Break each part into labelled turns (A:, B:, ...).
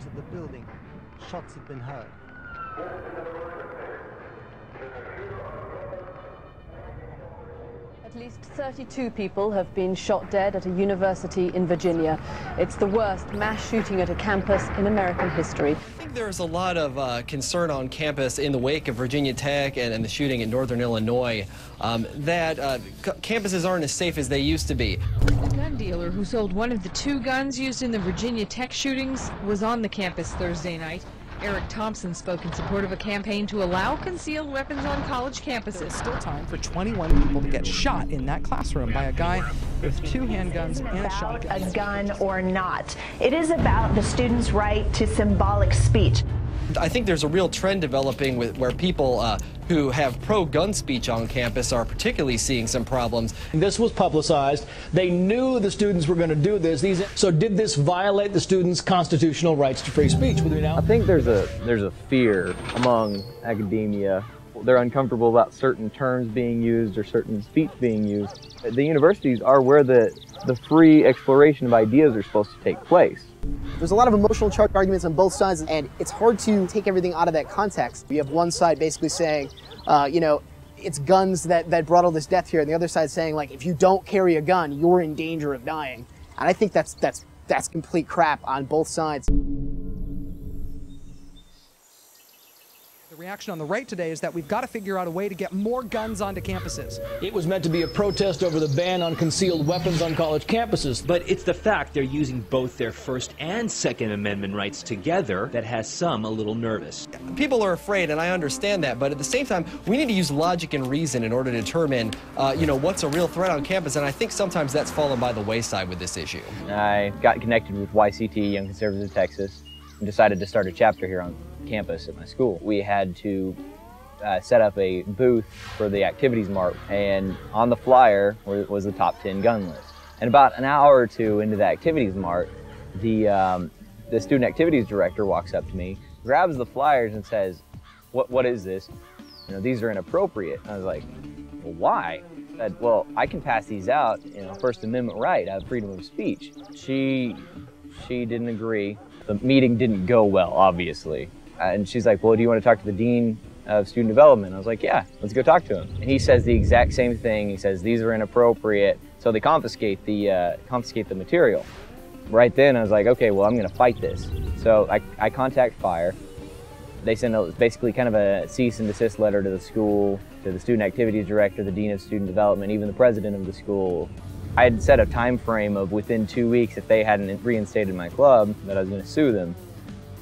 A: at the building. Shots had been heard.
B: At least 32 people have been shot dead at a university in Virginia. It's the worst mass shooting at a campus in American history.
C: I think there's a lot of concern on campus in the wake of Virginia Tech and the shooting in northern Illinois that campuses aren't as safe as they used to be.
D: The gun dealer who sold one of the 2 guns used in the Virginia Tech shootings was on the campus Thursday night. Eric Thompson spoke in support of a campaign to allow concealed weapons on college campuses.
E: There's still time for 21 people to get shot in that classroom by a guy with 2 handguns and a shotgun.
F: A gun or not. It is about the student's right to symbolic speech.
C: I think there's a real trend developing where people who have pro-gun speech on campus are particularly seeing some problems.
G: This was publicized. They knew the students were going to do this. So did this violate the students' constitutional rights to free speech?
H: I think there's a fear among academia. They're uncomfortable about certain terms being used or certain speech being used. The universities are where the free exploration of ideas are supposed to take place.
I: There's a lot of emotional charged arguments on both sides, and it's hard to take everything out of that context. You have one side basically saying, you know, it's guns that brought all this death here, and the other side saying, like, if you don't carry a gun, you're in danger of dying. And I think that's complete crap on both sides.
E: The reaction on the right today is that we've got to figure out a way to get more guns onto campuses.
G: It was meant to be a protest over the ban on concealed weapons on college campuses.
J: But it's the fact they're using both their First and Second Amendment rights together that has some a little nervous.
C: People are afraid, and I understand that, but at the same time, we need to use logic and reason in order to determine, you know, what's a real threat on campus, and I think sometimes that's fallen by the wayside with this issue.
H: I got connected with YCT, Young Conservatives of Texas, and decided to start a chapter here on campus at my school. We had to set up a booth for the activities mart, and on the flyer was the top 10 gun list. And about an hour or two into the activities mart, the student activities director walks up to me, grabs the flyers and says, what is this? You know, these are inappropriate. And I was like, well, why? I said, well, I can pass these out, you know, First Amendment right, I have freedom of speech. She didn't agree. The meeting didn't go well, obviously. And she's like, well, do you want to talk to the dean of student development? I was like, yeah, let's go talk to him. And he says the exact same thing. He says these are inappropriate. So they confiscate the material. Right then I was like, okay, well, I'm going to fight this. So I contact fire. They send basically kind of a cease and desist letter to the school, to the student activities director, the dean of student development, even the president of the school. I had set a time frame of within 2 weeks, if they hadn't reinstated my club, that I was going to sue them.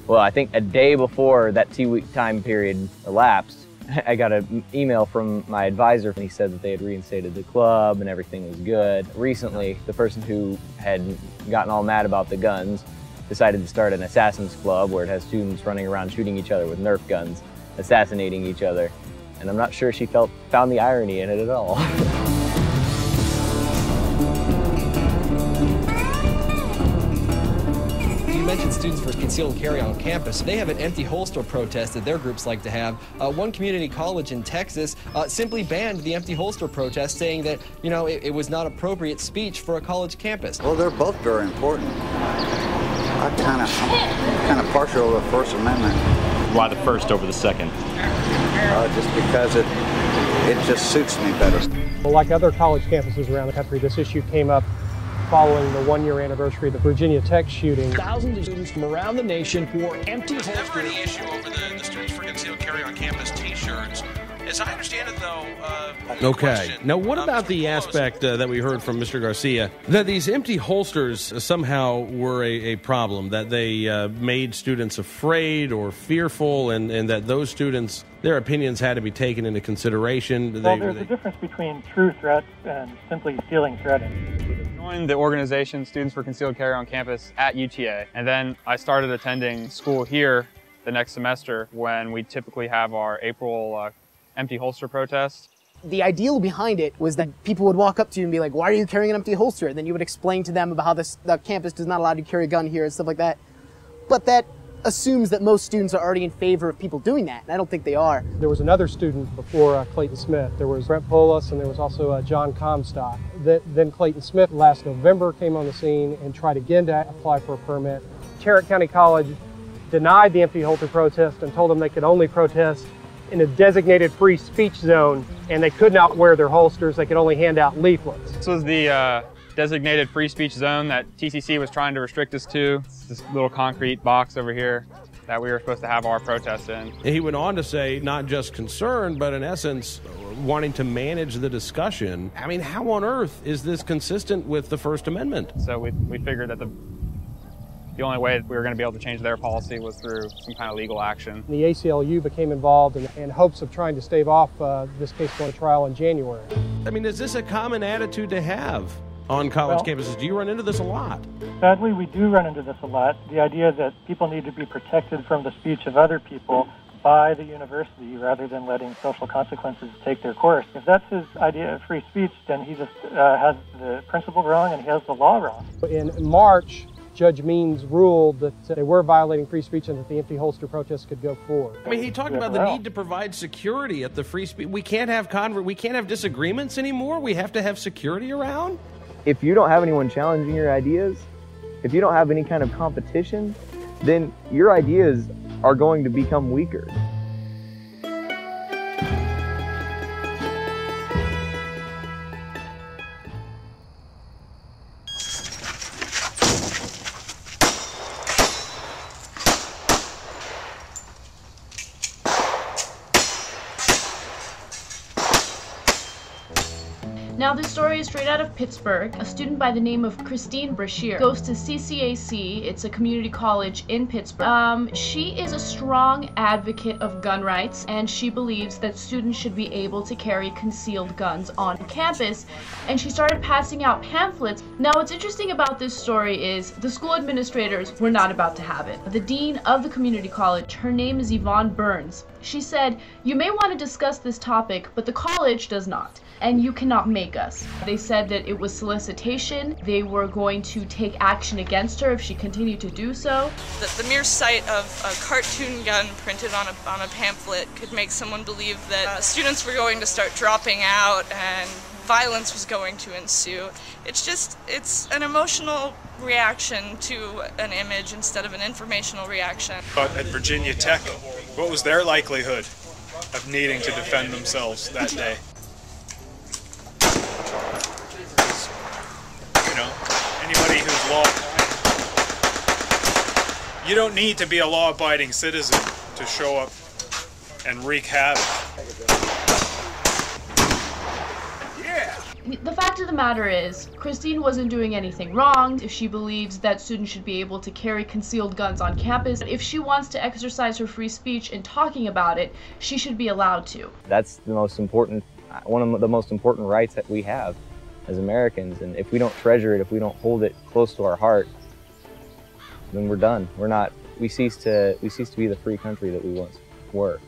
H: Well, I think a day before that 2-week time period elapsed, I got an email from my advisor, and he said that they had reinstated the club and everything was good. Recently, the person who had gotten all mad about the guns decided to start an Assassin's Club where it has students running around shooting each other with Nerf guns, assassinating each other. And I'm not sure she found the irony in it at all.
C: You mentioned Students for Concealed Carry on campus. They have an empty holster protest that their groups like to have. One community college in Texas simply banned the empty holster protest, saying that, you know, it was not appropriate speech for a college campus.
K: Well, they're both very important. I'm kind of partial to the First Amendment.
L: Why the first over the second?
K: Just because it just suits me better.
M: Well, like other college campuses around the country, this issue came up following the 1-year anniversary of the Virginia Tech shooting.
G: Thousands of students from around the nation wore empty holsters.
N: There's never any issue over the Students for Concealed Carry on Campus t-shirts. As I understand it, though,
O: okay. Now, what about the aspect that we heard from Mr. Garcia, that these empty holsters somehow were a problem, that they made students afraid or fearful, and that those students, their opinions had to be taken into consideration?
M: Well, there's a difference between true threats and simply feeling threatened.
P: I joined the organization Students for Concealed Carry on Campus at UTA, and then I started attending school here the next semester when we typically have our April empty holster protest.
I: The ideal behind it was that people would walk up to you and be like, why are you carrying an empty holster? And then you would explain to them about how the campus does not allow you to carry a gun here and stuff like that. But that assumes that most students are already in favor of people doing that, and I don't think they are.
M: There was another student before Clayton Smith. There was Brent Polis, and there was also John Comstock. Then Clayton Smith last November came on the scene and tried again to apply for a permit. Tarrant County College denied the empty holster protest and told them they could only protest in a designated free speech zone, and they could not wear their holsters. They could only hand out leaflets.
P: This was the designated free speech zone that TCC was trying to restrict us to. This little concrete box over here that we were supposed to have our protest in.
O: He went on to say not just concerned, but in essence wanting to manage the discussion. I mean, how on earth is this consistent with the First Amendment?
P: So we figured that the only way that we were going to be able to change their policy was through some kind of legal action.
M: The ACLU became involved in hopes of trying to stave off this case going to trial in January.
O: I mean, is this a common attitude to have on college campuses? Do you run into this a lot?
Q: Sadly, we do run into this a lot. The idea that people need to be protected from the speech of other people by the university rather than letting social consequences take their course. If that's his idea of free speech, then he just has the principle wrong and he has the law wrong.
M: In March, Judge Means ruled that they were violating free speech and that the empty holster protests could go forward.
O: I mean, he talked about the need to provide security at the free speech. We can't have disagreements anymore. We have to have security around.
H: If you don't have anyone challenging your ideas, if you don't have any kind of competition, then your ideas are going to become weaker.
R: Now this story is straight out of Pittsburgh. A student by the name of Christine Brashear goes to CCAC, it's a community college in Pittsburgh. She is a strong advocate of gun rights, and she believes that students should be able to carry concealed guns on campus, and she started passing out pamphlets. Now what's interesting about this story is the school administrators were not about to have it. The dean of the community college, her name is Yvonne Burns, she said, "You may want to discuss this topic, but the college does not, and you cannot make us." They said that it was solicitation. They were going to take action against her if she continued to do so.
S: The mere sight of a cartoon gun printed on a pamphlet could make someone believe that students were going to start dropping out and violence was going to ensue. It's an emotional reaction to an image instead of an informational reaction.
T: But at Virginia Tech, what was their likelihood of needing to defend themselves that day? You know, anybody who's you don't need to be a law-abiding citizen to show up and wreak havoc.
R: The fact of the matter is, Christine wasn't doing anything wrong. If she believes that students should be able to carry concealed guns on campus, if she wants to exercise her free speech in talking about it, she should be allowed to.
H: That's the most important, one of the most important rights that we have as Americans, and if we don't treasure it, if we don't hold it close to our heart, then we're done. We cease to be the free country that we once were.